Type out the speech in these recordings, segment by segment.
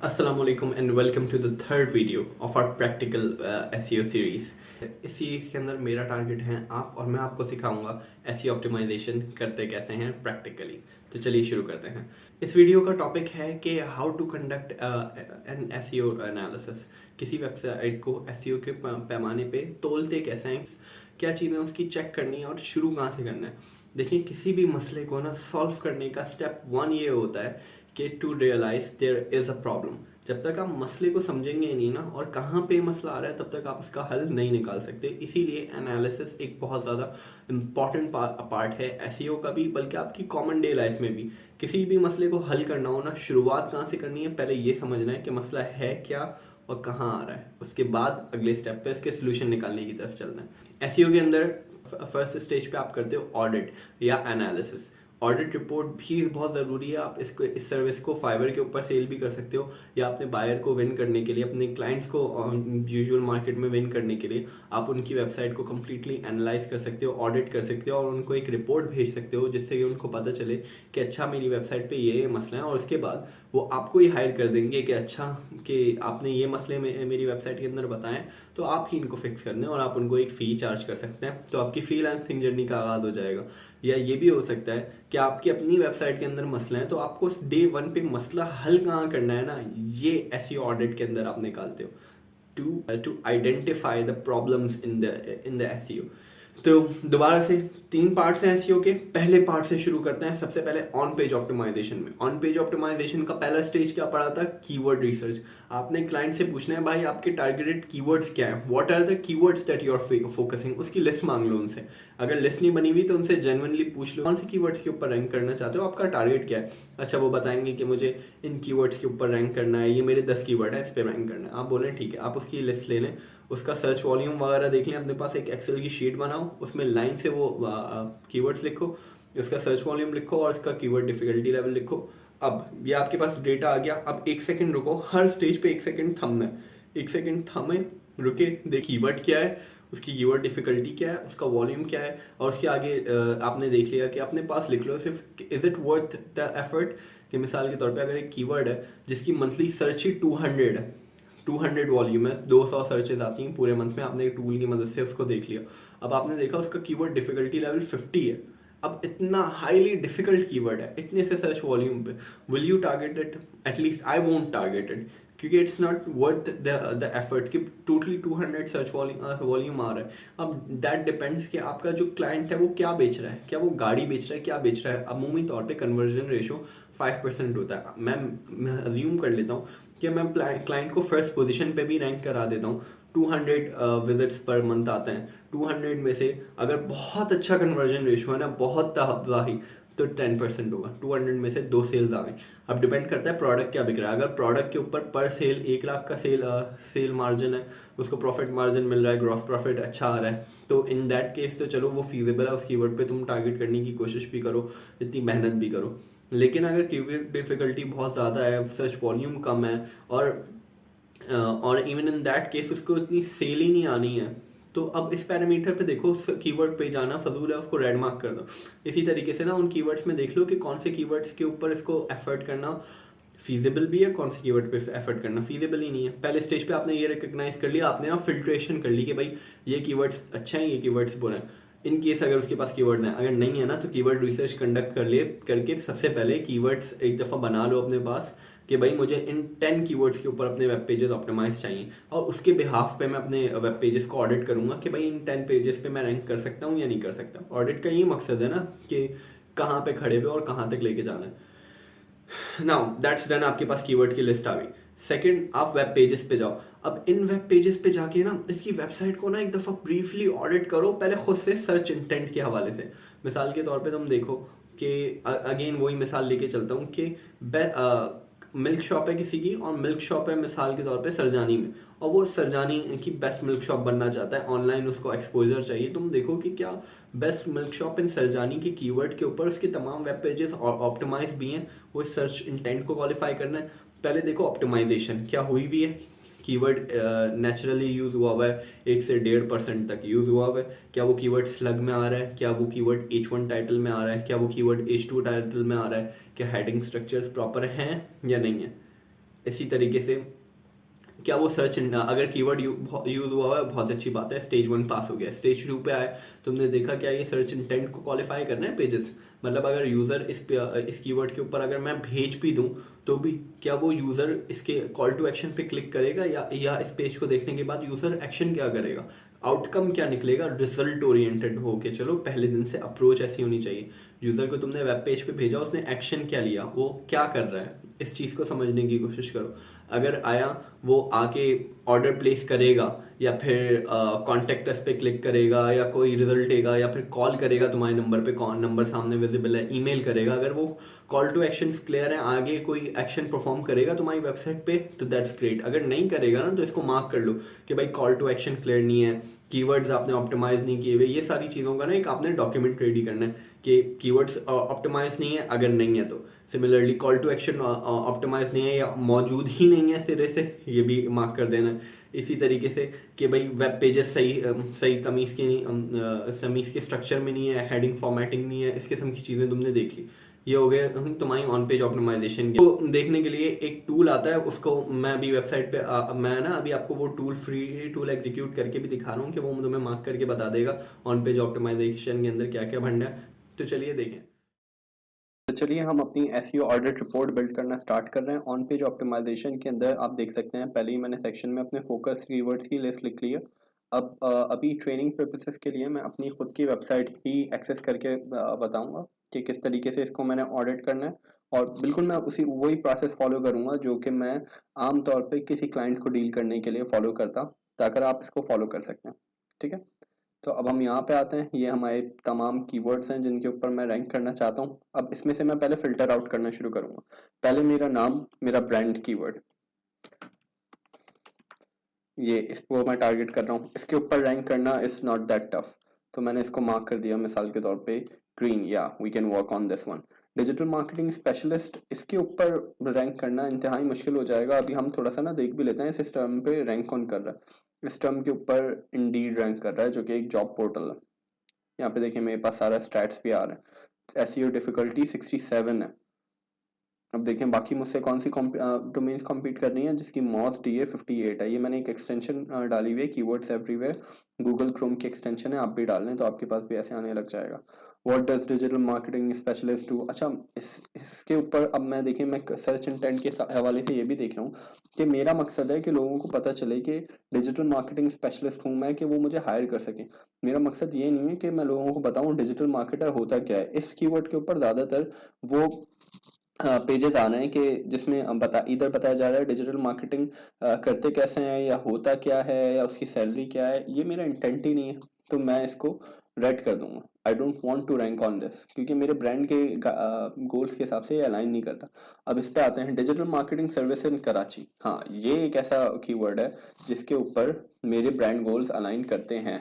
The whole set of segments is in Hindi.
Assalamu alaikum and welcome to the third video of our practical SEO series। इस सीरीज के अंदर मेरा टारगेट है आप और मैं आपको सिखाऊंगा SEO ऑप्टिमाइजेशन करते कैसे हैं प्रैक्टिकली। तो चलिए शुरू करते हैं। इस वीडियो का टॉपिक है कि how to conduct an SEO analysis. किसी वेबसाइट को SEO के पैमाने पे तोलते कैसे हैं, क्या चीज़ें उसकी चेक करनी है और शुरू कहाँ से करना है। देखिए, किसी भी मसले को ना सॉल्व करने का स्टेप वन ये होता है कि to realise there is a problem. जब तक आप मसले को समझेंगे नहीं ना और कहाँ पे मसला आ रहा है, तब तक आप उसका हल नहीं निकाल सकते। इसीलिए एनालिसिस एक बहुत ज़्यादा इम्पॉर्टेंट पार्ट है एसईओ का भी, बल्कि आपकी कॉमन डे लाइफ में भी। किसी भी मसले को हल करना हो ना, शुरुआत कहाँ से करनी है, पहले ये समझना है कि मसला है क्या और कहाँ आ रहा है। उसके बाद अगले स्टेप पे इसके सोल्यूशन निकालने की तरफ चलना है। एसईओ के अंदर फर्स्ट स्टेज पे आप करते हो ऑडिट या एनालिसिस। ऑडिट रिपोर्ट भी बहुत ज़रूरी है। आप इस सर्विस को फाइवर के ऊपर सेल भी कर सकते हो, या अपने बायर को विन करने के लिए, अपने क्लाइंट्स को यूजुअल मार्केट में विन करने के लिए आप उनकी वेबसाइट को कम्प्लीटली एनालाइज कर सकते हो, ऑडिट कर सकते हो और उनको एक रिपोर्ट भेज सकते हो, जिससे कि उनको पता चले कि अच्छा मेरी वेबसाइट पे ये मसला है। और उसके बाद वो आपको ही हायर कर देंगे कि अच्छा कि आपने ये मसले में मेरी वेबसाइट के अंदर बताएं, तो आप ही इनको फिक्स कर दें और आप उनको एक फ़ी चार्ज कर सकते हैं। तो आपकी फ्रीलांसिंग जर्नी का आगाज़ हो जाएगा। या ये भी हो सकता है कि आपकी अपनी वेबसाइट के अंदर मसला है, तो आपको डे वन पे मसला हल कहाँ करना है ना, ये एसईओ ऑडिट के अंदर आप निकालते हो to identify the problems in the SEO. तो दोबारा से तीन पार्ट्स हैं एसईओ के। पहले पार्ट से शुरू करते हैं। सबसे पहले ऑन पेज ऑप्टिमाइजेशन में, ऑन पेज ऑप्टिमाइजेशन का पहला स्टेज क्या पड़ा था? Keyword research. आपने क्लाइंट से पूछना है, भाई आपके टारगेटेड कीवर्ड्स क्या है, what are the keywords that you are focusing. उसकी लिस्ट मांग लो उनसे। अगर लिस्ट नहीं बनी हुई तो उनसे जेन्युइनली पूछ लो कौन से कीवर्ड्स के ऊपर रैंक करना चाहते हो, आपका टारगेट क्या है। अच्छा, वो बताएंगे कि मुझे इन कीवर्ड्स के ऊपर रैंक करना है, ये मेरे 10 कीवर्ड है, इस पर रैंक करना है। आप बोलें ठीक है, आप उसकी लिस्ट ले लें, उसका सर्च वॉल्यूम वगैरह देख लें, अपने पास एक एक्सेल की शीट बनाओ, उसमें लाइन से वो कीवर्ड्स लिखो, उसका सर्च वॉल्यूम लिखो और उसका कीवर्ड डिफिकल्टी लेवल लिखो। अब ये आपके पास डेटा आ गया। अब एक सेकंड रुको, हर स्टेज पे एक सेकंड थमना है। एक सेकंड थमे, रुके, देख कीवर्ड क्या है, उसकी कीवर्ड डिफिकल्टी क्या है, उसका वॉल्यूम क्या है, और उसके आगे आपने देख लिया कि अपने पास लिख लो सिर्फ is it worth the effort. कि मिसाल के तौर पे अगर एक कीवर्ड है जिसकी मंथली सर्च ही 200 है, 200 वॉल्यूम है, 200 सर्चेज आती हैं पूरे मंथ में, आपने एक टूल की मदद से उसको देख लिया। अब आपने देखा उसका कीवर्ड डिफिकल्टी लेवल 50 है। अब इतना हाईली डिफिकल्ट कीवर्ड है इतने से सर्च वॉल्यूम पे, will you target it? At least I won't target it, क्योंकि it's not worth the effort कि टोटली 200 सर्च वॉल्यूम आ रहा है। अब दैट डिपेंड्स कि आपका जो क्लाइंट है वो क्या बेच रहा है, क्या वो गाड़ी बेच रहा है, क्या बेच रहा है। अमूमी तौर पे कन्वर्जन रेशो 5% होता है। मैं अज्यूम कर लेता हूँ कि मैं क्लाइंट को फर्स्ट पोजीशन पे भी रैंक करा देता हूँ। 200 विजिट्स पर मंथ आते हैं। 200 में से अगर बहुत अच्छा कन्वर्जन रेशो है ना, बहुत तबाही, तो 10% होगा। 200 में से 2 सेल्स आ गए। अब डिपेंड करता है प्रोडक्ट क्या बिक रहा है। अगर प्रोडक्ट के ऊपर पर सेल 1 लाख का सेल मार्जिन है, उसको प्रॉफिट मार्जिन मिल रहा है, ग्रॉस प्रॉफिट अच्छा आ रहा है, तो इन दैट केस तो चलो वो फीजेबल है। उस कीवर्ड पे तुम टारगेट करने की कोशिश भी करो, इतनी मेहनत भी करो। लेकिन अगर कीवर्ड डिफिकल्टी बहुत ज़्यादा है, सर्च वॉल्यूम कम है, और इवन इन दैट केस उसको इतनी सेल ही नहीं आनी है, तो अब इस पैरामीटर पे देखो, उस कीवर्ड पे जाना फजूल है, उसको रेड मार्क कर दो। इसी तरीके से ना उन कीवर्ड्स में देख लो कि कौन से कीवर्ड्स के ऊपर इसको एफर्ट करना फीजिबल भी है, कौन से कीवर्ड पे एफर्ट करना फीजिबल ही नहीं है। पहले स्टेज पे आपने ये रिकग्नाइज कर लिया, आपने ना फिल्ट्रेशन कर ली कि भाई ये कीवर्ड्स अच्छे हैं, ये कीवर्ड्स बुरे हैं। इन केस अगर उसके पास कीवर्ड है, अगर नहीं है ना, तो कीवर्ड रिसर्च कंडक्ट कर लिए करके सबसे पहले कीवर्ड्स एक दफ़ा बना लो अपने पास कि भाई मुझे इन 10 कीवर्ड्स के ऊपर अपने वेब पेजेस ऑप्टिमाइज चाहिए, और उसके बिहाफ पे मैं अपने वेब पेजेस को ऑडिट करूंगा कि भाई इन 10 पेजेस पे मैं रैंक कर सकता हूँ या नहीं कर सकता। ऑडिट का ये मकसद है ना कि कहाँ पे खड़े पे और कहाँ तक लेके जाना है। नाउ दैट्स डन, आपके पास कीवर्ड की लिस्ट आ गई। सेकंड, आप वेब पेजेस पे जाओ। अब इन वेब पेजेस पे जाके ना इसकी वेबसाइट को ना एक दफ़ा ब्रीफली ऑडिट करो, पहले खुद से सर्च इंटेंट के हवाले से। मिसाल के तौर पे तुम देखो कि अगेन वही मिसाल लेके चलता हूँ कि मिल्क शॉप है किसी की, और मिल्क शॉप है मिसाल के तौर पे सरजानी में, और वो सरजानी की बेस्ट मिल्क शॉप बनना चाहता है, ऑनलाइन उसको एक्सपोजर चाहिए। तुम देखो कि क्या best milk shop in Sarjani के कीवर्ड के ऊपर उसके तमाम वेब पेजेस ऑप्टिमाइज भी हैं, वो सर्च इंटेंट को क्वालिफाई करना है। पहले देखो ऑप्टिमाइजेशन क्या हुई हुई है, कीवर्ड नेचुरली यूज़ हुआ हुआ है, 1 से 1.5% तक यूज़ हुआ हुआ है, क्या वो कीवर्ड स्लग में आ रहा है, क्या वो कीवर्ड H1 टाइटल में आ रहा है, क्या वो कीवर्ड H2 टाइटल में आ रहा है, क्या हेडिंग स्ट्रक्चर्स प्रॉपर हैं या नहीं है। इसी तरीके से क्या वो सर्च अगर कीवर्ड यूज हुआ है बहुत अच्छी बात है, स्टेज 1 पास हो गया। स्टेज 2 पे आए, तुमने देखा क्या ये सर्च इंटेंट को क्वालिफाई करना है पेजेस, मतलब अगर यूज़र इस कीवर्ड के ऊपर अगर मैं भेज भी दूं तो भी क्या वो यूज़र इसके कॉल टू एक्शन पे क्लिक करेगा, या इस पेज को देखने के बाद यूज़र एक्शन क्या करेगा, आउटकम क्या निकलेगा, रिजल्ट ओरिएंटेड हो के चलो। पहले दिन से अप्रोच ऐसी होनी चाहिए, यूज़र को तुमने वेब पेज पे भेजा, उसने एक्शन क्या लिया, वो क्या कर रहा है, इस चीज़ को समझने की कोशिश करो। अगर आया, वो आके ऑर्डर प्लेस करेगा या फिर कॉन्टेक्ट अस पे क्लिक करेगा या कोई रिजल्ट देगा या फिर कॉल करेगा तुम्हारे नंबर पे, कौन नंबर सामने विजिबल है, ईमेल करेगा, अगर वो कॉल टू एक्शन क्लियर है, आगे कोई एक्शन परफॉर्म करेगा तुम्हारी वेबसाइट पे तो दैट्स ग्रेट। अगर नहीं करेगा ना तो इसको मार्क कर लो कि भाई कॉल टू एक्शन क्लियर नहीं है, कीवर्ड्स आपने ऑप्टिमाइज नहीं किए हुए, ये सारी चीज़ों का ना एक आपने डॉक्यूमेंट रेडी करना है कि कीवर्ड्स ऑप्टिमाइज नहीं है, अगर नहीं है तो similarly call to action optimise नहीं है या मौजूद ही नहीं है सिरे से, ये भी मार्क कर देना। इसी तरीके से कि भाई वेब पेजेस सही तमीज़ के नहीं, तमीज़ के स्ट्रक्चर में नहीं है, हेडिंग फॉर्मेटिंग नहीं है, इस किस्म की चीज़ें तुमने देख ली। ये हो गए तुम्हारी ऑन पेज ऑप्टिमाइजेशन की। तो देखने के लिए एक टूल आता है, उसको मैं अभी वेबसाइट पे मैं ना अभी आपको वो टूल फ्री टूल एग्जीक्यूट करके भी दिखा रहा हूँ कि वो तुम्हें मार्क करके बता देगा ऑन पेज ऑप्टिमाइजेशन के अंदर क्या क्या भंडा है। तो चलिए देखें। तो चलिए हम अपनी एसईओ ऑडिट रिपोर्ट बिल्ड करना स्टार्ट कर रहे हैं। ऑन पेज ऑप्टिमाइजेशन के अंदर आप देख सकते हैं पहले ही मैंने सेक्शन में अपने फोकस कीवर्ड्स की लिस्ट लिख ली है। अब अभी ट्रेनिंग पर्पसेस के लिए मैं अपनी खुद की वेबसाइट ही एक्सेस करके बताऊंगा कि किस तरीके से इसको मैंने ऑडिट करना है, और बिल्कुल मैं उसी वही प्रोसेस फॉलो करूंगा जो कि मैं आम तौर पे किसी क्लाइंट को डील करने के लिए फॉलो करता, ताकि आप इसको फॉलो कर सकते हैं। ठीक है, तो अब हम यहाँ पे आते हैं, ये हमारे तमाम कीवर्ड्स हैं जिनके ऊपर मैं रैंक करना चाहता हूँ। अब इसमें से मैं पहले फिल्टर आउट करना शुरू करूंगा। पहले मेरा नाम, मेरा ब्रांड कीवर्ड, ये इसको मैं टारगेट कर रहा हूँ। इसके ऊपर रैंक करना इज नॉट दैट टफ, तो मैंने इसको मार्क कर दिया मिसाल के तौर पे ग्रीन, या we can work on this one. Digital marketing specialist, इसके ऊपर रैंक करना इंतहाई मुश्किल हो जाएगा। अभी हम थोड़ा सा ना देख भी लेते हैं इस टर्म पे रैंक कौन कर रहा है। इस टर्म के ऊपर इंडीड रैंक कर रहा है जो कि एक जॉब पोर्टल है। यहाँ पे देखिए मेरे पास सारा स्टैट्स भी आ रहा है। एसईओ डिफिकल्टी 67 है। अब देखें बाकी मुझसे कौन सी डोमेन्स कॉम्पीट कर रही हैं, जिसकी मॉस डी ए 58 है। ये मैंने एक एक्सटेंशन डाली हुई है, कीवर्ड्स एवरीवेयर, गूगल क्रोम की एक्सटेंशन है, आप भी डाल लें तो आपके पास भी ऐसे आने लग जाएगा। What does digital marketing specialist do. अच्छा, इसके ऊपर अब मैं देखिए मैं सर्च इंटेंट के हवाले से ये भी देख रहा हूँ कि मेरा मकसद है कि लोगों को पता चले कि डिजिटल मार्केटिंग स्पेशलिस्ट हूँ मैं, कि वो मुझे हायर कर सके। मेरा मकसद ये नहीं है कि मैं लोगों को बताऊं डिजिटल मार्केटर होता क्या है। इस कीवर्ड के ऊपर ज़्यादातर वो पेजेस आ रहे हैं कि जिसमें इधर बताया जा रहा है डिजिटल मार्केटिंग करते कैसे हैं, या होता क्या है, या उसकी सैलरी क्या है। ये मेरा इंटेंट ही नहीं है, तो मैं इसको रेड कर दूंगा। I don't want to rank on this, क्योंकि मेरे ब्रांड के गोल्स के हिसाब से ये अलाइन नहीं करता। अब इस पे आते हैं, digital marketing service in Karachi. हाँ, ये एक ऐसा कीवर्ड है जिसके ऊपर मेरे ब्रांड गोल्स अलाइन करते हैं,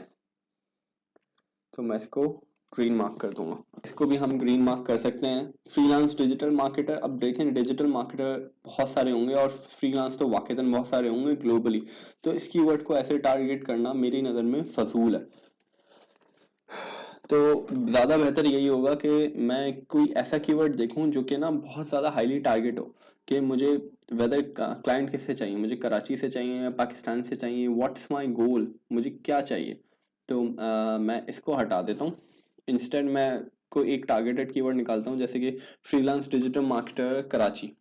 तो मैं इसको ग्रीन मार्क कर दूंगा। इसको भी हम ग्रीन मार्क कर सकते हैं। फ्रीलांस डिजिटल मार्केटर, अब देखें डिजिटल मार्केटर बहुत सारे होंगे और फ्रीलांस तो वाकईतन बहुत सारे होंगे ग्लोबली, तो इस कीवर्ड को ऐसे टारगेट करना मेरी नज़र में फजूल है। तो ज़्यादा बेहतर यही होगा कि मैं कोई ऐसा कीवर्ड देखूं जो कि ना बहुत ज़्यादा हाईली टारगेट हो, कि मुझे वेदर क्लाइंट किससे चाहिए, मुझे कराची से चाहिए या पाकिस्तान से चाहिए, व्हाट्स माय गोल, मुझे क्या चाहिए। तो मैं इसको हटा देता हूँ। इंस्टेंट मैं कोई एक टारगेटेड कीवर्ड निकालता हूँ, जैसे कि फ्रीलांस डिजिटल मार्केटर कराची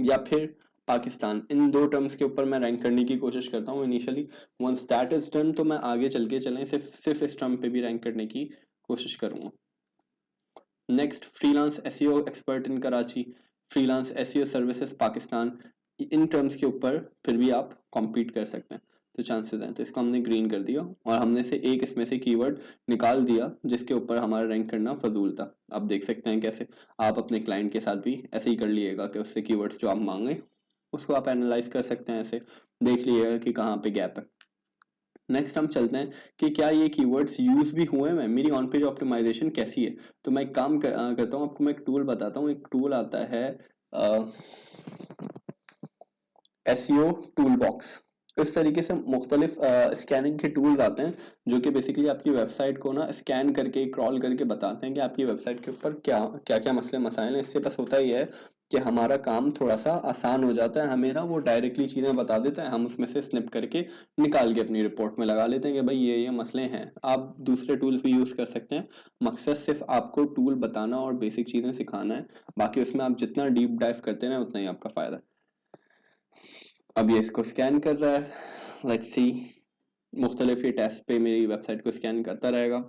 या फिर पाकिस्तान। इन दो टर्म्स के ऊपर मैं रैंक करने की कोशिश करता हूँ initially. Once that is done तो मैं आगे चल के चलें सिर्फ इस टर्म पे भी रैंक करने की कोशिश करूँगा। Next, freelance SEO expert in Karachi, freelance SEO services Pakistan. In terms के ऊपर फिर भी आप कॉम्पीट कर सकते हैं, तो चांसेस हैं। तो इसको हमने ग्रीन कर दिया और हमने से एक इसमें से कीवर्ड निकाल दिया जिसके ऊपर हमारा रैंक करना फजूल था। आप देख सकते हैं कैसे आप अपने क्लाइंट के साथ भी ऐसे ही कर लीजिएगा कि उससे कीवर्ड्स जो आप मांगे उसको आप एनालाइज कर सकते हैं, ऐसे देख लीजिएगा कि कहाँ पे गैप है। नेक्स्ट हम चलते हैं कि क्या ये कीवर्ड्स यूज भी हुए हैं, मेरी ऑन पेज ऑप्टिमाइजेशन कैसी है। तो मैं एक काम करता हूँ, आपको मैं एक टूल बताता हूँ। एक टूल आता है एसईओ टूल बॉक्स। इस तरीके से मुख्तलिफ स्कैनिंग के टूल्स आते हैं जो कि बेसिकली आपकी वेबसाइट को ना स्कैन करके क्रॉल करके बताते हैं कि आपकी वेबसाइट के ऊपर क्या क्या क्या मसले मसाइल हैं। इससे बस होता ही है कि हमारा काम थोड़ा सा आसान हो जाता है, हमें ना वो डायरेक्टली चीज़ें बता देता है, हम उसमें से स्निप करके निकाल के अपनी रिपोर्ट में लगा लेते हैं कि भाई ये मसले हैं। आप दूसरे टूल्स भी यूज़ कर सकते हैं, मकसद सिर्फ आपको टूल बताना और बेसिक चीज़ें सिखाना है, बाकी उसमें आप जितना डीप डाइव करते हैं उतना ही आपका फ़ायदा है। अब ये इसको स्कैन कर रहा है, लेट्स सी। मुख्तलिफ ये टेस्ट पे मेरी वेबसाइट को स्कैन करता रहेगा।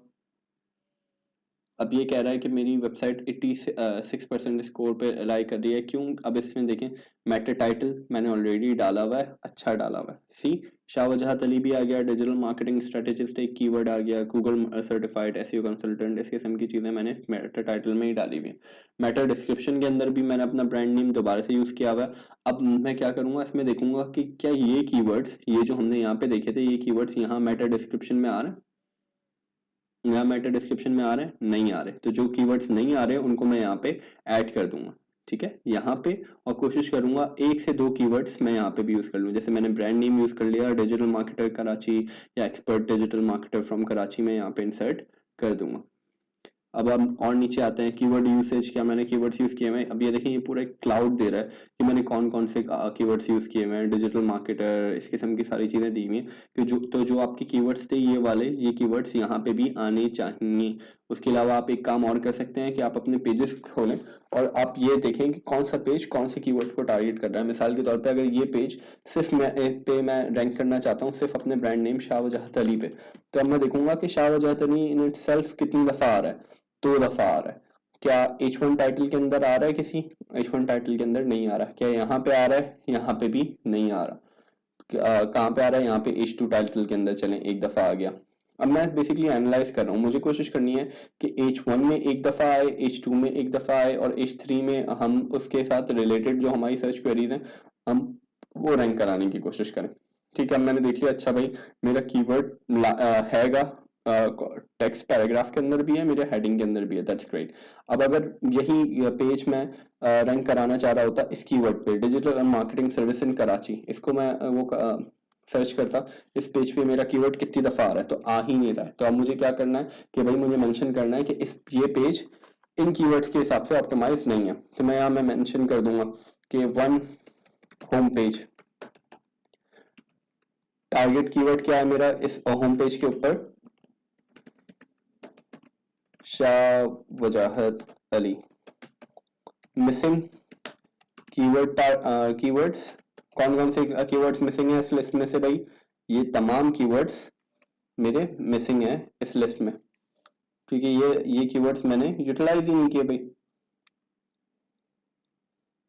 अब ये कह रहा है कि मेरी वेबसाइट 86% स्कोर पे लाई कर रही है। क्यों? अब इसमें देखें, मेटा टाइटल मैंने ऑलरेडी डाला हुआ है, अच्छा डाला हुआ है। सी, शाह वजहत अली भी आ गया, डिजिटल मार्केटिंग स्ट्रेटेजिस्ट एक कीवर्ड आ गया, गूगल सर्टिफाइड एसईओ कंसल्टेंट, इस किस्म की चीज़ें मैंने मेटा टाइटल में ही डाली हुई है। मेटा डिस्क्रिप्शन के अंदर भी मैंने अपना ब्रांड नेम दोबारा से यूज़ किया हुआ है। अब मैं क्या करूँगा, इसमें देखूंगा कि क्या ये कीवर्ड्स, ये जो हमने यहाँ पे देखे थे, ये कीवर्ड्स यहाँ मेटा डिस्क्रिप्शन में आ रहे हैं, यहाँ मेटा डिस्क्रिप्शन में आ रहे हैं, नहीं आ रहे। तो जो कीवर्ड्स नहीं आ रहे उनको मैं यहाँ पे ऐड कर दूंगा, ठीक है, यहाँ पे। और कोशिश करूंगा एक से दो कीवर्ड्स मैं यहाँ पे भी यूज कर लूँ। जैसे मैंने ब्रांड नेम यूज कर लिया, डिजिटल मार्केटर कराची या expert digital marketer from Karachi में यहाँ पे इंसर्ट कर दूंगा। अब हम और नीचे आते हैं, कीवर्ड यूसेज, क्या मैंने कीवर्ड्स यूज किए हुए हैं। अब ये देखिए, ये पूरा एक क्लाउड दे रहा है कि मैंने कौन कौन से कीवर्ड्स यूज किए हुए हैं, डिजिटल मार्केटर, इस किस्म की सारी चीजें दी हुई हैं कि जो आपके कीवर्ड्स थे ये वाले, ये कीवर्ड्स यहाँ पे भी आने चाहिए। उसके अलावा आप एक काम और कर सकते हैं कि आप अपने पेजेस खोलें और आप ये देखें कि कौन सा पेज कौन से कीवर्ड को टारगेट कर रहा है। मिसाल के तौर पे अगर ये पेज सिर्फ मैं रैंक करना चाहता हूँ सिर्फ अपने ब्रांड नेम शाह वजहत अली पे, तो अब मैं देखूंगा कि Shah Wajahat Ali in it self कितनी दफा आ रहा है, 2 दफा आ रहा है। क्या H1 टाइटल के अंदर आ रहा है किसी? H1 टाइटल के अंदर नहीं आ रहा। क्या यहाँ पे आ रहा है? यहाँ पे भी नहीं आ रहा। कहाँ पे आ रहा है? यहाँ पे H2 टाइटल के अंदर, चलें एक दफा आ गया। अब मैं बेसिकली एनालाइज कर रहा हूँ, मुझे कोशिश करनी है कि H1 में एक दफा आए, H2 में एक दफा आए और H3 में हम उसके साथ रिलेटेड जो हमारी सर्च क्वेरीज हैं हम वो रैंक कराने की कोशिश करें। ठीक है, मैंने देख लिया, अच्छा भाई मेरा कीवर्ड हैगा, टेक्स्ट पैराग्राफ के अंदर भी है, मेरे हेडिंग के अंदर भी है, दैट्स ग्रेट। अब अगर यही पेज मैं रैंक कराना चाह रहा होता इस कीवर्ड पे, digital marketing service in Karachi, इसको मैं सर्च करता, इस पेज पे मेरा कीवर्ड कितनी दफा आ रहा है, तो आ ही नहीं रहा है। तो अब मुझे क्या करना है कि भाई मुझे मेंशन करना है कि ये पेज इन कीवर्ड्स के हिसाब से ऑप्टिमाइज नहीं है। तो मैं यहाँ मैं मेंशन कर दूंगा कि one home page, target keyword क्या है मेरा इस होम पेज के ऊपर, शाह वजाहत अली। मिसिंग कीवर्ड, कीवर्ड्स, कौन कौन से कीवर्ड्स मिसिंग है इस लिस्ट में से भाई? ये तमाम कीवर्ड्स मेरे मिसिंग है इस लिस्ट में, क्योंकि ये कीवर्ड्स मैंने यूटिलाइज ही नहीं किए भाई।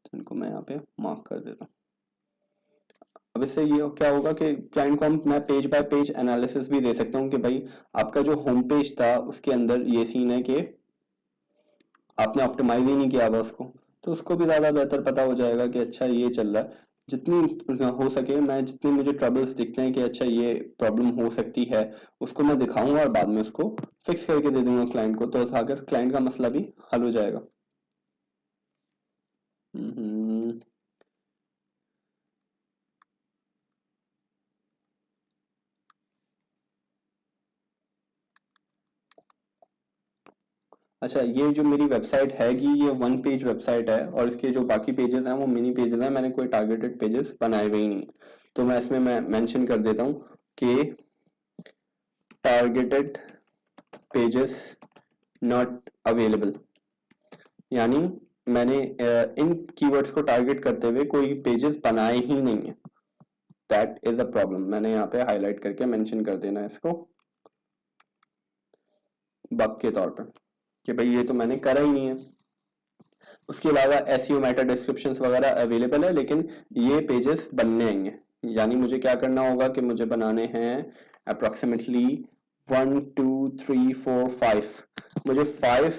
तो इनको मैं यहाँ पे मार्क कर देता हूँ। अब इससे ये क्या होगा कि क्लाइंट को मैं पेज बाय पेज एनालिसिस भी दे सकता हूँ कि भाई आपका जो होम पेज था उसके अंदर ये सीन है कि आपने ऑप्टिमाइज ही नहीं किया हुआ उसको, तो उसको भी ज़्यादा बेहतर पता हो जाएगा कि अच्छा ये चल रहा है। जितनी हो सके मैं, जितनी मुझे ट्रबल्स दिखते हैं कि अच्छा ये प्रॉब्लम हो सकती है, उसको मैं दिखाऊंगा और बाद में उसको फिक्स करके दे दूंगा क्लाइंट को, तो अगर क्लाइंट का मसला भी हल हो जाएगा। हम्म, अच्छा, ये जो मेरी वेबसाइट हैगी ये वन पेज वेबसाइट है और इसके जो बाकी पेजेस हैं वो मिनी पेजेस हैं, मैंने कोई टारगेटेड पेजेस बनाए हुए ही नहीं। तो मैं इसमें मैं मेंशन कर देता हूँ कि टारगेटेड पेजेस नॉट अवेलेबल, यानी मैंने इन कीवर्ड्स को टारगेट करते हुए कोई पेजेस बनाए ही नहीं है। दैट इज अ प्रॉब्लम, मैंने यहाँ पे हाईलाइट करके मेंशन कर देना है इसको बग के तौर पर कि भाई ये तो मैंने करा ही नहीं है। उसके अलावा एसईओ मेटा डिस्क्रिप्शंस वगैरह अवेलेबल है, लेकिन ये पेजेस बनने आएंगे। यानी मुझे क्या करना होगा कि मुझे बनाने हैं अप्रोक्सीमेटली 1 2 3 4 5, मुझे 5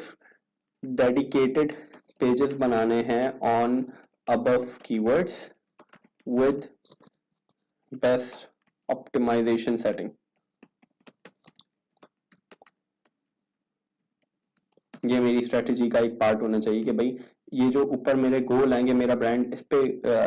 डेडिकेटेड पेजेस बनाने हैं on above keywords with best optimisation setting. ये मेरी स्ट्रेटेजी का एक पार्ट होना चाहिए कि भाई ये जो ऊपर मेरे गोल हैं कि मेरा ब्रांड इस पे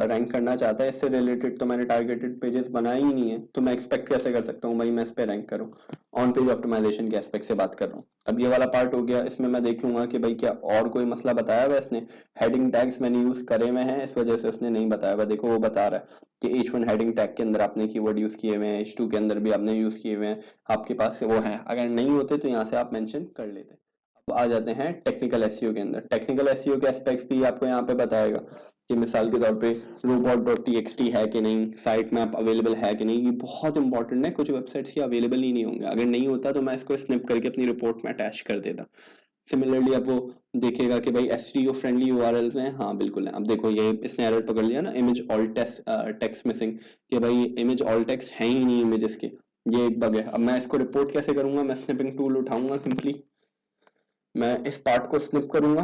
रैंक करना चाहता है, इससे रिलेटेड तो मैंने टारगेटेड पेजेस बनाए ही नहीं है, तो मैं एक्सपेक्ट कैसे कर सकता हूँ भाई मैं इस पे रैंक करूँ। ऑन पेज ऑप्टिमाइजेशन के एस्पेक्ट से बात कर रहा हूँ। अब ये वाला पार्ट हो गया, इसमें मैं देखूंगा कि भाई क्या और कोई मसला बताया हुआ है इसने। हेडिंग टैग्स मैंने यूज करे हुए हैं, इस वजह से उसने नहीं बताया हुआ। देखो वो बता रहा है कि H1 हेडिंग टैग के अंदर आपने कीवर्ड यूज किए हुए हैं, H2 के अंदर भी आपने यूज किए हुए हैं, आपके पास से वो है। अगर नहीं होते तो यहाँ से आप मेंशन कर लेते। अब आ जाते हैं टेक्निकल एसईओ के अंदर। टेक्निकल एसईओ के एस्पेक्ट्स भी आपको यहाँ पे बताएगा कि मिसाल के तौर पे robot.txt है कि नहीं, साइट मैप अवेलेबल है कि नहीं। ये बहुत इंपॉर्टेंट है, कुछ वेबसाइट्स की अवेलेबल ही नहीं होंगे। अगर नहीं होता तो मैं इसको स्निप करके अपनी रिपोर्ट में अटैच कर देता। सिमिलरली अब वो देखेगा कि भाई एसईओ फ्रेंडली यूआरएल्स हैं, हाँ बिल्कुल है। अब देखो ये इसने एरर पकड़ लिया ना, इमेज ऑल टेक्स्ट मिसिंग, कि भाई इमेज ऑल टेक्स्ट है ही नहीं इमेजेस के। ये एक बग है। अब मैं इसको रिपोर्ट कैसे करूंगा, मैं स्निपिंग टूल उठाऊंगा, सिंपली मैं इस पार्ट को स्निप करूंगा,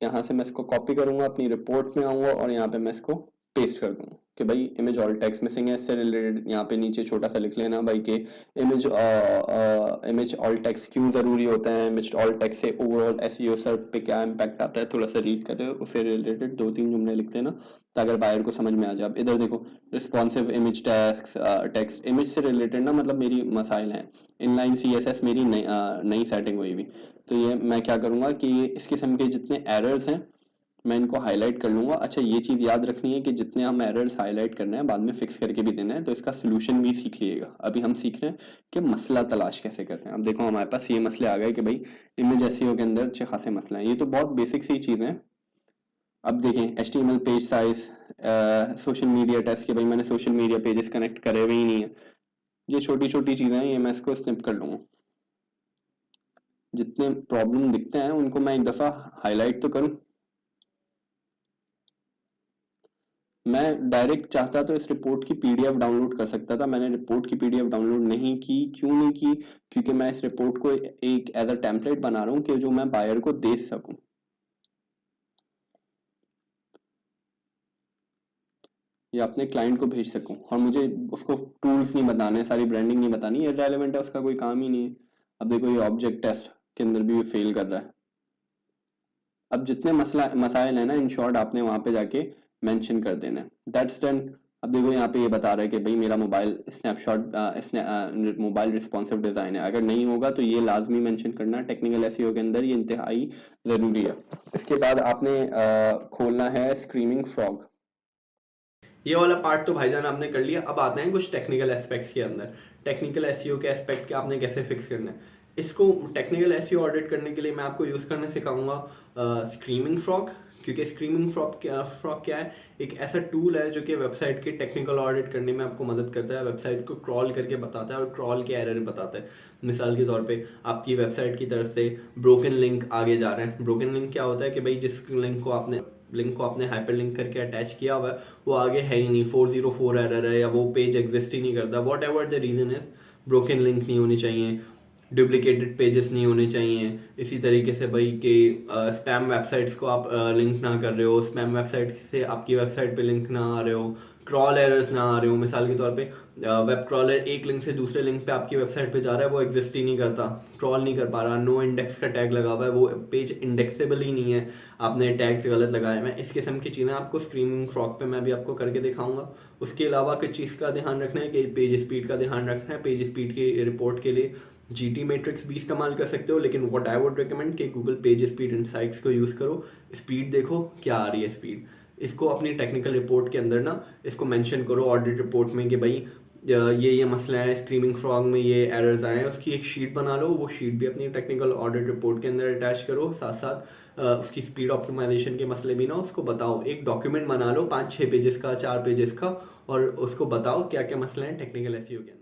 यहाँ से मैं इसको कॉपी करूंगा, अपनी रिपोर्ट में आऊंगा और यहाँ पे मैं इसको पेस्ट कर दूंगा कि भाई इमेज ऑल टेक्स्ट मिसिंग है। इससे रिलेटेड यहाँ पे नीचे छोटा सा लिख लेना भाई कि इमेज इमेज ऑल टेक्स्ट क्यों जरूरी होता है, इमेज ऑल टेक्स्ट से ओवरऑल एसईओ सर्च पे क्या इम्पैक्ट आता है, थोड़ा सा रीड करें, उससे रिलेटेड 2-3 जुमले लिख देना ताकि अगर बायर को समझ में आ जाए। अब इधर देखो, रिस्पॉन्सिव इमेज टेक्स्ट, इमेज से रिलेटेड ना मतलब मेरी मसाइल हैं। इनलाइन सीएसएस मेरी नई सेटिंग हुई हुई। तो ये मैं क्या करूंगा कि ये इस किस्म के जितने एरर्स हैं मैं इनको हाईलाइट कर लूंगा। अच्छा ये चीज याद रखनी है कि जितने हम एरर्स हाईलाइट करने हैं बाद में फिक्स करके भी देना है, तो इसका सोल्यूशन भी सीख लीजिएगा। अभी हम सीख रहे हैं कि मसला तलाश कैसे करते हैं। अब देखो हमारे पास ये मसले आ गए कि भाई इमेज एसईओ के अंदर अच्छे खासे मसले हैं। ये तो बहुत बेसिक सी चीजें हैं। अब देखें HTML page size, social media test के भाई मैंने सोशल मीडिया पेजेस कनेक्ट करे हुए ही नहीं है। ये छोटी छोटी चीजें हैं, ये मैं इसको स्निप कर लूंगा। जितने प्रॉब्लम दिखते हैं उनको मैं एक दफा हाईलाइट तो करूं। मैं डायरेक्ट चाहता तो इस रिपोर्ट की पीडीएफ डाउनलोड कर सकता था, मैंने रिपोर्ट की पीडीएफ डाउनलोड नहीं की। क्यों नहीं की? क्योंकि मैं इस रिपोर्ट को एक एज अ टेम्पलेट बना रहा हूँ कि जो मैं बायर को दे सकूं, या अपने क्लाइंट को भेज सकूं, और मुझे उसको टूल्स नहीं बताने, सारी ब्रांडिंग नहीं बतानी, ये रेलेवेंट है, उसका कोई काम ही नहीं है। अब देखो ये ऑब्जेक्ट टेस्ट के अंदर भी ये फेल कर रहा है। अब जितने मसला मसाइल है ना, इन शॉर्ट आपने वहां पे जाके मेंशन कर देना है। That's done. अब देखो यहाँ पे ये बता रहा है कि भाई मेरा mobile snapshot mobile responsive design है। अगर नहीं होगा तो ये लाजमी मेंशन करना टेक्निकल एसईओ के अंदर, ये इंतहाई जरूरी है। इसके बाद आपने खोलना है स्क्रीमिंग फ्रॉग। ये वाला पार्ट तो भाईजान आपने कर लिया। अब आते हैं कुछ टेक्निकल एस्पेक्ट्स के अंदर। टेक्निकल एसईओ के एस्पेक्ट के आपने कैसे फिक्स करना है। इसको टेक्निकल एसईओ ऑडिट करने के लिए मैं आपको यूज़ करना सिखाऊंगा स्क्रीमिंग फ्रॉग। क्योंकि स्क्रीमिंग फ्रॉग क्या है, एक ऐसा टूल है जो कि वेबसाइट के टेक्निकल ऑडिट करने में आपको मदद करता है। वेबसाइट को क्रॉल करके बताता है और क्रॉल के एरर बताता है। मिसाल के तौर पे आपकी वेबसाइट की तरफ से ब्रोकन लिंक आगे जा रहे हैं। ब्रोकन लिंक क्या होता है कि भाई जिस लिंक को आपने हाइपर लिंक करके अटैच किया हुआ है वो आगे है ही नहीं, 404 एरर है, या वो पेज एग्जिस्ट ही नहीं करता। Whatever the reason is, broken link नहीं होनी चाहिए, डुप्लीकेटेड पेजेस नहीं होने चाहिए। इसी तरीके से भाई कि स्पैम वेबसाइट्स को आप लिंक ना कर रहे हो, स्पैम वेबसाइट से आपकी वेबसाइट पे लिंक ना आ रहे हो, क्रॉल एरर्स ना आ रहे हो। मिसाल के तौर पे वेब क्रॉलर एक लिंक से दूसरे लिंक पे आपकी वेबसाइट पे जा रहा है, वो एग्जिस्ट ही नहीं करता, क्रॉल नहीं कर पा रहा, नो इंडेक्स का टैग लगा हुआ है, वो पेज इंडेक्सेबल ही नहीं है, आपने टैग्स गलत लगाए हैं। इस किस्म की चीज़ें आपको स्क्रीमिंग फ्रॉग पे मैं भी आपको करके दिखाऊंगा। उसके अलावा किस चीज़ का ध्यान रखना है कि पेज स्पीड का ध्यान रखना है। पेज स्पीड की रिपोर्ट के लिए GT मैट्रिक्स भी इस्तेमाल कर सकते हो, लेकिन व्हाट आई वुड रिकमेंड कि गूगल पेज स्पीड इनसाइट्स को यूज़ करो। स्पीड देखो क्या आ रही है स्पीड, इसको अपनी टेक्निकल रिपोर्ट के अंदर ना इसको मेंशन करो ऑडिट रिपोर्ट में कि भाई ये मसला है, स्क्रीमिंग फ्रॉग में ये एरर्स आए हैं। उसकी एक शीट बना लो, वो शीट भी अपनी टेक्निकल ऑडिट रिपोर्ट के अंदर अटैच करो। साथ साथ उसकी स्पीड ऑप्टिमाइजेशन के मसले भी ना उसको बताओ। एक डॉक्यूमेंट बना लो 5-6 पेजेस का, 4 पेजेस का, और उसको बताओ क्या क्या मसले हैं टेक्निकल एसईओ के अंदर।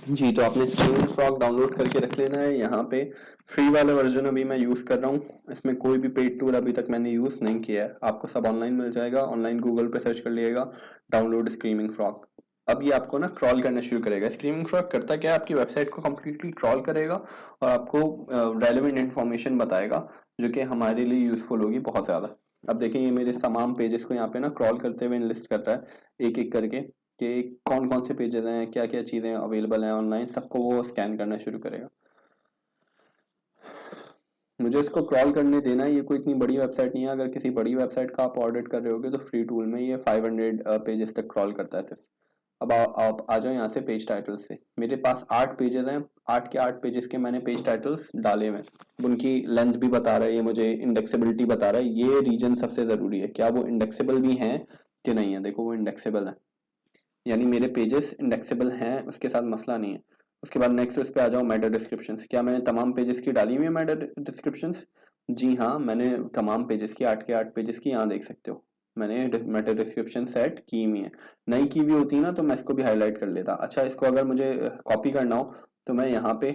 जी, तो आपने स्क्रीमिंग फ्रॉग डाउनलोड करके रख लेना है। यहाँ पे फ्री वाला वर्जन अभी मैं यूज़ कर रहा हूँ, इसमें कोई भी पेड टूल अभी तक मैंने यूज़ नहीं किया है। आपको सब ऑनलाइन मिल जाएगा, ऑनलाइन गूगल पे सर्च कर लिएगा डाउनलोड स्क्रीमिंग फ्रॉग। अब ये आपको ना क्रॉल करना शुरू करेगा। स्क्रीमिंग फ्रॉग करता क्या है, आपकी वेबसाइट को कम्प्लीटली क्रॉल करेगा और आपको रेलिवेंट इन्फॉर्मेशन बताएगा जो कि हमारे लिए यूज़फुल होगी बहुत ज़्यादा। अब देखें ये मेरे तमाम पेजेस को यहाँ पे ना क्रॉल करते हुए लिस्ट कर रहा है एक एक करके कि कौन कौन से पेजेस हैं, क्या क्या चीज़ें अवेलेबल हैं ऑनलाइन, सबको वो स्कैन करना शुरू करेगा। मुझे इसको क्रॉल करने देना है। ये कोई इतनी बड़ी वेबसाइट नहीं है। अगर किसी बड़ी वेबसाइट का आप ऑडिट कर रहे होगे तो फ्री टूल में ये 500 पेजेस तक क्रॉल करता है सिर्फ। अब आप आ जाओ यहाँ से पेज टाइटल्स से। मेरे पास 8 पेजेस हैं, 8 के 8 पेजेस के मैंने पेज टाइटल्स डाले हुए हैं। उनकी लेंथ भी बता रहा है ये मुझे, इंडेक्सेबिलिटी बता रहा है। ये रीजन सबसे ज़रूरी है, क्या वो इंडेक्सेबल भी हैं कि नहीं है। देखो वो इंडेक्सेबल है, यानी मेरे पेजेस इंडेक्सेबल हैं, उसके साथ मसला नहीं है। उसके बाद नेक्स्ट उस पर आ जाओ, मेटा डिस्क्रिप्शंस। क्या मैंने तमाम पेजेस की डाली हुई है मेटा डिस्क्रिप्शंस? जी हाँ, मैंने तमाम पेजेस की 8 के 8 पेजेस की यहाँ देख सकते हो मैंने मेटा डिस्क्रिप्शन सेट की हुई है। नहीं की हुई होती ना तो मैं इसको भी हाईलाइट कर लेता। अच्छा, इसको अगर मुझे कॉपी करना हो तो मैं यहाँ पे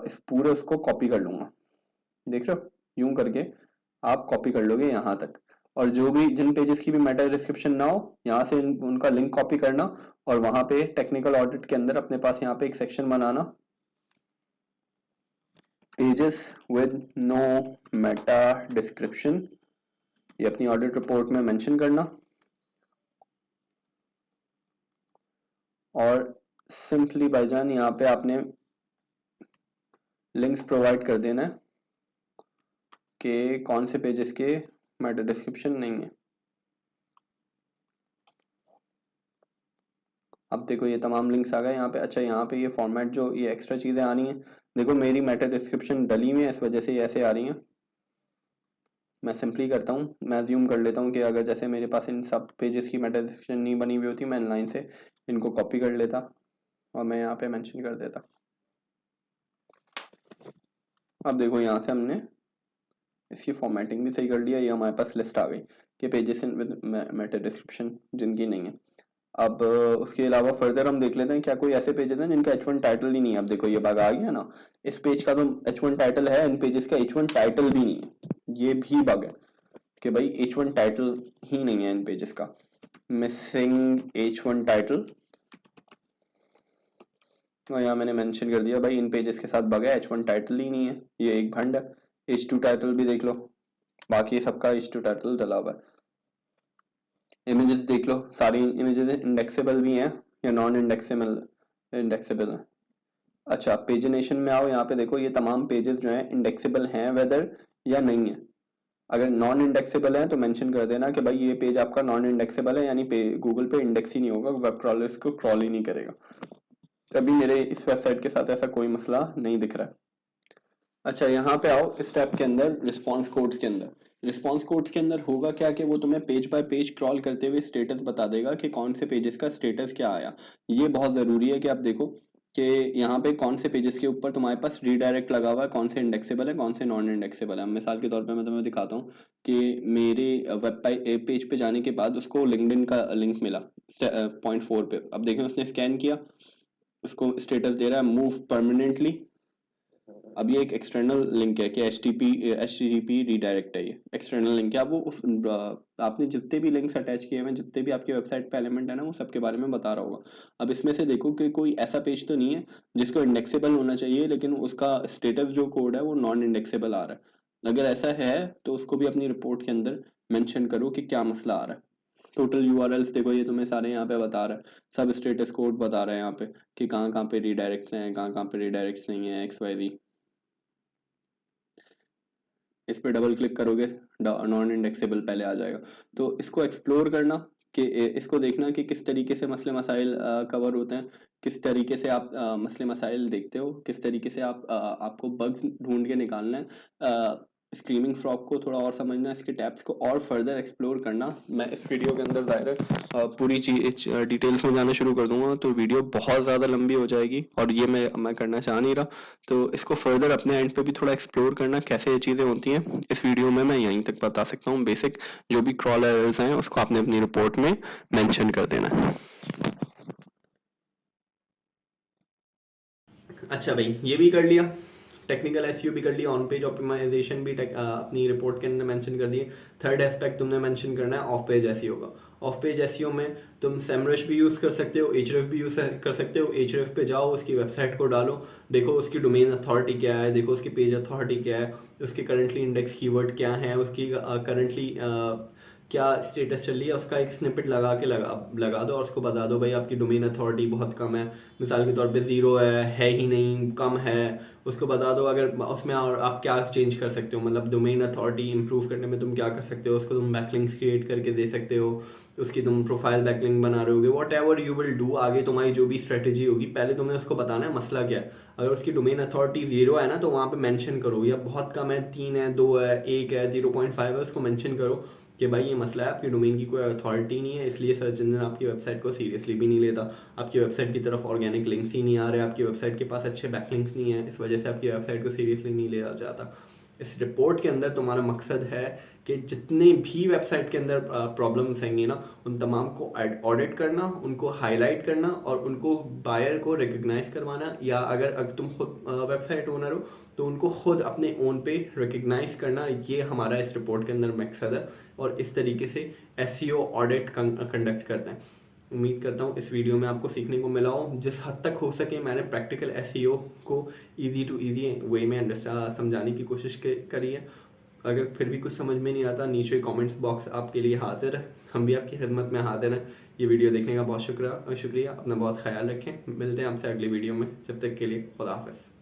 इस पूरे उसको कॉपी कर लूंगा। देख रहे हो, यूं करके आप कॉपी कर लोगे यहाँ तक। और जो भी जिन पेजेस की भी मेटा डिस्क्रिप्शन ना हो, यहाँ से उनका लिंक कॉपी करना और वहां पे टेक्निकल ऑडिट के अंदर अपने पास यहाँ पे एक सेक्शन बनाना, pages with no meta description. ये अपनी ऑडिट रिपोर्ट में मेंशन करना और सिंपली भाईजान यहाँ पे आपने लिंक्स प्रोवाइड कर देना है कि कौन से पेजेस के मेटा डिस्क्रिप्शन नहीं है। अब देखो ये तमाम लिंक्स आ गए यहाँ पे। अच्छा, यहाँ पे ये फॉर्मेट जो ये एक्स्ट्रा चीज़ें आ रही हैं, देखो मेरी मेटा डिस्क्रिप्शन डली हुई है, इस वजह से ये ऐसे आ रही हैं। मैं सिंपली करता हूँ, मैं अज्यूम कर लेता हूँ कि अगर जैसे मेरे पास इन सब पेजेस की मेटा डिस्क्रिप्शन नहीं बनी हुई होती, मैं इनलाइन से इनको कॉपी कर लेता और मैं यहाँ पे मेंशन कर देता। अब देखो यहाँ से हमने इसकी फॉर्मेटिंग भी सही कर लिया। ये हमारे पास लिस्ट आ गई कि पेजेस विद मेटा डिस्क्रिप्शन जिनकी नहीं है। अब उसके अलावा फर्दर हम देख लेते हैं क्या कोई ऐसे पेजेस हैं जिनका H1 टाइटल ही नहीं है। अब देखो ये बग आ गया ना, इस पेज का तो H1 टाइटल है, इन पेजेस का H1 टाइटल भी नहीं है। ये भी बग है कि भाई H1 टाइटल ही नहीं है इन पेजेस का। मिसिंग H1 टाइटल, और यहाँ मैंने मेंशन कर दिया भाई इन पेजेस के साथ बग है, H1 टाइटल ही नहीं है। ये एक भंड है। H2 टाइटल भी देख लो, बाकी सबका H2 टाइटल डला हुआ है। इमेजेस देख लो, सारी इमेजेस इंडेक्सेबल भी हैं या नॉन इंडेक्सेबल इंडेक्सेबल है। अच्छा, पेजिनेशन में आओ, यहाँ पे देखो ये तमाम पेजेस जो हैं इंडेक्सेबल हैं वेदर या नहीं है। अगर नॉन इंडेक्सेबल है तो मेंशन कर देना कि भाई ये पेज आपका नॉन इंडेक्सेबल है, यानी गूगल पे इंडेक्स ही नहीं होगा, वेब क्रॉलर इसको क्रॉल ही नहीं करेगा। तभी मेरे इस वेबसाइट के साथ ऐसा कोई मसला नहीं दिख रहा है। अच्छा, यहाँ पे आओ इस टैब के अंदर, रिस्पॉन्स कोड्स के अंदर। रिस्पॉन्स कोड्स के अंदर होगा क्या कि वो तुम्हें पेज बाय पेज क्रॉल करते हुए स्टेटस बता देगा कि कौन से पेजेस का स्टेटस क्या आया। ये बहुत ज़रूरी है कि आप देखो कि यहाँ पे कौन से पेजेस के ऊपर तुम्हारे पास रीडायरेक्ट लगा हुआ है, कौन से इंडेक्सेबल है, कौन से नॉन इंडेक्सेबल है। मिसाल के तौर पे मैं तुम्हें दिखाता हूँ कि मेरे वेब पेज पे जाने के बाद उसको लिंक्डइन का लिंक मिला .4 पे। अब देखें उसने स्कैन किया, उसको स्टेटस दे रहा है मूव परमानेंटली। अब ये एक एक्सटर्नल लिंक है कि H T T P redirect है। ये एक्सटर्नल लिंक है। अब वो उस आपने जितने भी लिंक्स अटैच किए हैं, जितने भी आपके वेबसाइट पे एलिमेंट है ना, वो सबके बारे में बता रहा होगा। अब इसमें से देखो कि कोई ऐसा पेज तो नहीं है जिसको इंडेक्सेबल होना चाहिए लेकिन उसका स्टेटस जो कोड है वो नॉन इंडेक्सेबल आ रहा है। अगर ऐसा है तो उसको भी अपनी रिपोर्ट के अंदर मेंशन करो कि क्या मसला आ रहा है। टोटल यूआरएल्स देखो, ये तुम्हें सारे यहाँ पे बता रहा है, सब स्टेटस कोड बता रहा है यहाँ पे कि कहाँ कहाँ पे रीडायरेक्ट्स हैं, कहाँ कहाँ पे रीडायरेक्ट्स नहीं है, XYZ। इस पे डबल क्लिक करोगे नॉन इंडेक्सेबल पहले आ जाएगा। तो इसको एक्सप्लोर करना कि इसको देखना कि किस तरीके से मसले मसाइल कवर होते हैं, किस तरीके से आप मसले मसाइल देखते हो, किस तरीके से आपको बग्स ढूंढ के निकालना है। स्क्रीमिंग फ्रॉग को थोड़ा और समझना, इसके टैब्स को और फर्दर एक्सप्लोर करना। मैं इस वीडियो के अंदर ज़ाहिर है पूरी चीज डिटेल्स में जाना शुरू कर दूंगा तो वीडियो बहुत ज़्यादा लंबी हो जाएगी और ये मैं करना चाह नहीं रहा। तो इसको फर्दर अपने एंड पे भी थोड़ा एक्सप्लोर करना कैसे ये चीज़ें होती हैं। इस वीडियो में मैं यहीं तक बता सकता हूँ। बेसिक जो भी क्रॉल एरर्स हैं उसको आपने अपनी रिपोर्ट में मेंशन कर देना है। अच्छा भाई, ये भी कर लिया, टेक्निकल एसईओ भी कर लिया, ऑन पेज ऑप्टिमाइजेशन भी अपनी रिपोर्ट के अंदर मेंशन कर दिए। थर्ड एस्पेक्ट तुमने मेंशन करना है ऑफ पेज एसईओ का। ऑफ पेज एसईओ में तुम सेमरश भी यूज़ कर सकते हो, एचरेफ भी यूज़ कर सकते हो। एचरेफ पे जाओ, उसकी वेबसाइट को डालो, देखो उसकी डोमेन अथॉरिटी क्या है, देखो उसकी पेज अथॉरिटी क्या है, उसके करंटली इंडेक्स कीवर्ड क्या है, उसकी करंटली क्या स्टेटस चल रही है, उसका एक स्निपेट लगा दो और उसको बता दो भाई आपकी डोमेन अथॉरिटी बहुत कम है। मिसाल के तौर पे ज़ीरो है ही नहीं, कम है, उसको बता दो अगर उसमें और आप क्या चेंज कर सकते हो, मतलब डोमेन अथॉरिटी इंप्रूव करने में तुम क्या कर सकते हो, उसको तुम बैकलिंक्स क्रिएट करके दे सकते हो, उसकी तुम प्रोफाइल बैकलिंक बना रहे होगे, what ever you will do, आगे तुम्हारी जो भी स्ट्रेटेजी होगी पहले तुम्हें उसको बताना है मसला क्या है। अगर उसकी डोमेन अथॉरिटी 0 है ना तो वहाँ पे मेंशन करो, या बहुत कम है 3 है 2 है 1 है 0.5 है, उसको मेंशन करो कि भाई ये मसला है, आपकी डोमेन की कोई अथॉरिटी नहीं है, इसलिए सर्च इंजन आपकी वेबसाइट को सीरियसली भी नहीं लेता, आपकी वेबसाइट की तरफ ऑर्गेनिक लिंक्स ही नहीं आ रहे, आपकी वेबसाइट के पास अच्छे बैकलिंक्स नहीं है, इस वजह से आपकी वेबसाइट को सीरियसली नहीं लिया जाता। इस रिपोर्ट के अंदर तुम्हारा मकसद है कि जितने भी वेबसाइट के अंदर प्रॉब्लम्स आएंगी ना उन तमाम को ऑडिट करना, उनको हाईलाइट करना और उनको बायर को रिकग्नाइज करवाना, या अगर तुम खुद वेबसाइट ओनर हो तो उनको खुद अपने ओन पे रिकग्नाइज करना, ये हमारा इस रिपोर्ट के अंदर मकसद है। और इस तरीके से एसईओ ऑडिट कंडक्ट करते हैं। उम्मीद करता हूँ इस वीडियो में आपको सीखने को मिला हो। जिस हद तक हो सके मैंने प्रैक्टिकल एसईओ को इजी टू इजी वे में समझाने की कोशिश करी है। अगर फिर भी कुछ समझ में नहीं आता, नीचे कमेंट्स बॉक्स आपके लिए हाजिर है, हम भी आपकी खिदमत में हाजिर हैं। ये वीडियो देखने का बहुत शुक्रिया। अपना बहुत ख्याल रखें, मिलते हैं आपसे अगली वीडियो में, जब तक के लिए खुदा हाफ़िज़।